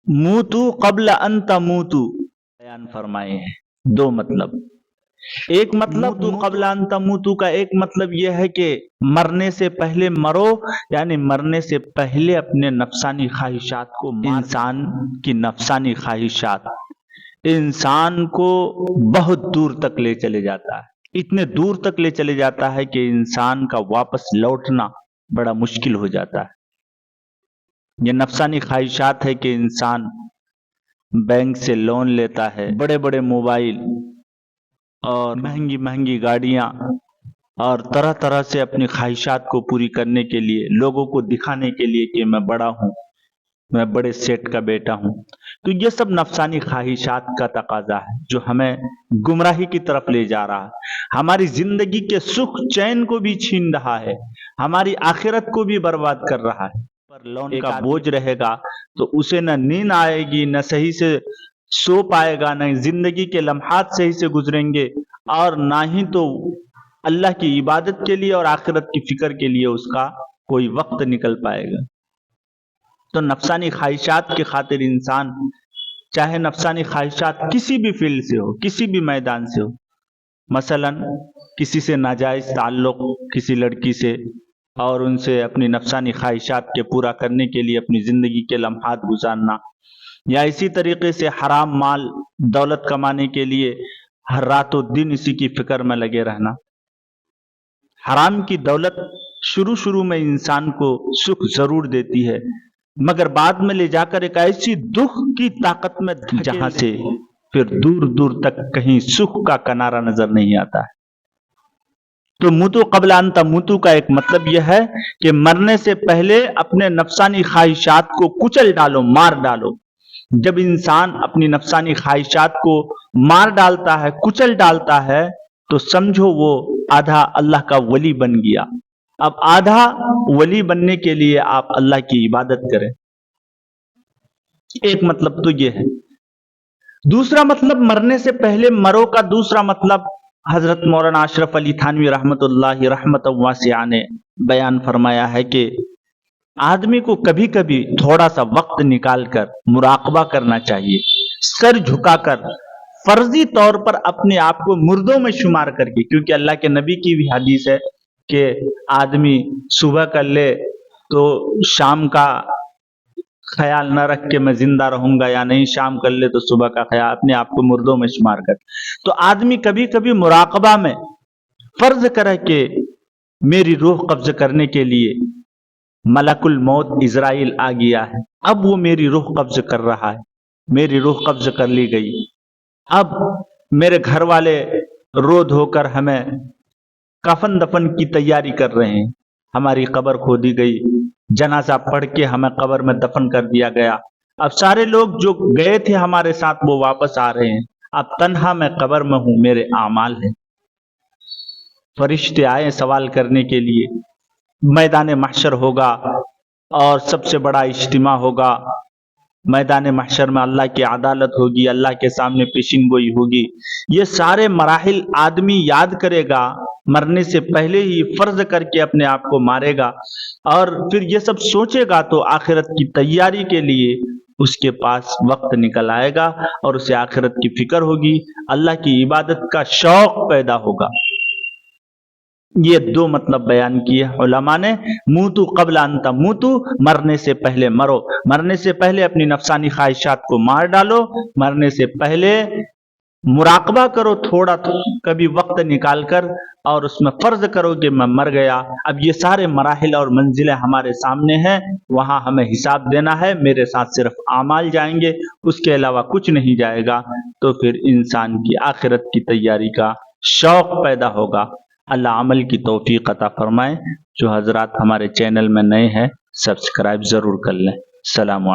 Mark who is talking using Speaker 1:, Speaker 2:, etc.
Speaker 1: موتو قبل ان تموتو بیان فرمائے ہیں دو مطلب۔ ایک مطلب تو قبل ان تموتو کا ایک مطلب یہ ہے کہ مرنے سے پہلے مرو، یعنی مرنے سے پہلے اپنے نفسانی خواہشات کو انسان کی نفسانی خواہشات انسان کو بہت دور تک لے چلے جاتا ہے، اتنے دور تک لے چلے جاتا ہے کہ انسان کا واپس لوٹنا بڑا مشکل ہو جاتا ہے۔ یہ نفسانی خواہشات ہے کہ انسان بینک سے لون لیتا ہے، بڑے بڑے موبائل اور مہنگی مہنگی گاڑیاں، اور طرح طرح سے اپنی خواہشات کو پوری کرنے کے لیے، لوگوں کو دکھانے کے لیے کہ میں بڑا ہوں، میں بڑے سیٹ کا بیٹا ہوں۔ تو یہ سب نفسانی خواہشات کا تقاضا ہے جو ہمیں گمراہی کی طرف لے جا رہا ہے، ہماری زندگی کے سکھ چین کو بھی چھین رہا ہے، ہماری آخرت کو بھی برباد کر رہا ہے۔ پر لون کا بوجھ رہے گا تو اسے نہ نیند آئے گی، نہ صحیح سے سو پائے گا، نہ زندگی کے لمحات صحیح سے گزریں گے، اور نہ ہی تو اللہ کی عبادت کے لیے اور آخرت کی فکر کے لیے اس کا کوئی وقت نکل پائے گا۔ تو نفسانی خواہشات کی خاطر انسان، چاہے نفسانی خواہشات کسی بھی فیلڈ سے ہو، کسی بھی میدان سے ہو، مثلا کسی سے ناجائز تعلق، کسی لڑکی سے، اور ان سے اپنی نفسانی خواہشات کے پورا کرنے کے لیے اپنی زندگی کے لمحات گزارنا، یا اسی طریقے سے حرام مال دولت کمانے کے لیے ہر رات و دن اسی کی فکر میں لگے رہنا۔ حرام کی دولت شروع میں انسان کو سکھ ضرور دیتی ہے، مگر بعد میں لے جا کر ایک ایسی دکھ کی طاقت میں جہاں سے پھر دور دور تک کہیں سکھ کا کنارہ نظر نہیں آتا ہے۔ تو موتو قبل ان تموتو کا ایک مطلب یہ ہے کہ مرنے سے پہلے اپنے نفسانی خواہشات کو کچل ڈالو، مار ڈالو۔ جب انسان اپنی نفسانی خواہشات کو مار ڈالتا ہے، کچل ڈالتا ہے، تو سمجھو وہ آدھا اللہ کا ولی بن گیا۔ اب آدھا ولی بننے کے لیے آپ اللہ کی عبادت کریں، ایک مطلب تو یہ ہے۔ دوسرا مطلب مرنے سے پہلے مرو کا دوسرا مطلب حضرت مولانا اشرف علی تھانوی رحمۃ اللہ رحمۃ واسعہ نے بیان فرمایا ہے کہ آدمی کو کبھی کبھی تھوڑا سا وقت نکال کر مراقبہ کرنا چاہیے، سر جھکا کر، فرضی طور پر اپنے آپ کو مردوں میں شمار کر کے، کیونکہ اللہ کے نبی کی بھی حدیث ہے کہ آدمی صبح کر لے تو شام کا خیال نہ رکھ کے میں زندہ رہوں گا، یا نہیں شام کر لے تو صبح کا خیال، اپنے آپ کو مردوں میں شمار کر۔ تو آدمی کبھی کبھی مراقبہ میں فرض کرے کہ میری روح قبض کرنے کے لیے ملک الموت عزرائیل آ گیا ہے، اب وہ میری روح قبض کر رہا ہے، میری روح قبض کر لی گئی، اب میرے گھر والے رو دھو کر ہمیں کفن دفن کی تیاری کر رہے ہیں، ہماری قبر کھودی گئی، جنازہ پڑھ کے ہمیں قبر میں دفن کر دیا گیا، اب سارے لوگ جو گئے تھے ہمارے ساتھ وہ واپس آ رہے ہیں، اب تنہا میں قبر میں ہوں، میرے اعمال ہیں۔ فرشتے آئے سوال کرنے کے لیے، میدان محشر ہوگا اور سب سے بڑا اجتماع ہوگا، میدان محشر میں اللہ کی عدالت ہوگی، اللہ کے سامنے پیشین گوئی ہوگی، یہ سارے مراحل آدمی یاد کرے گا، مرنے سے پہلے ہی فرض کر کے اپنے آپ کو مارے گا، اور پھر یہ سب سوچے گا تو آخرت کی تیاری کے لیے اس کے پاس وقت نکل آئے گا، اور اسے آخرت کی فکر ہوگی، اللہ کی عبادت کا شوق پیدا ہوگا۔ یہ دو مطلب بیان کیے علماء نے۔ موتو قبل ان تموتو، مرنے سے پہلے مرو، مرنے سے پہلے اپنی نفسانی خواہشات کو مار ڈالو، مرنے سے پہلے مراقبہ کرو تھوڑا کبھی وقت نکال کر، اور اس میں فرض کرو کہ میں مر گیا، اب یہ سارے مراحل اور منزلیں ہمارے سامنے ہیں، وہاں ہمیں حساب دینا ہے، میرے ساتھ صرف اعمال جائیں گے، اس کے علاوہ کچھ نہیں جائے گا، تو پھر انسان کی آخرت کی تیاری کا شوق پیدا ہوگا۔ اللہ عمل کی توفیق عطا فرمائے۔ جو حضرات ہمارے چینل میں نئے ہیں سبسکرائب ضرور کر لیں۔ السلام علیکم۔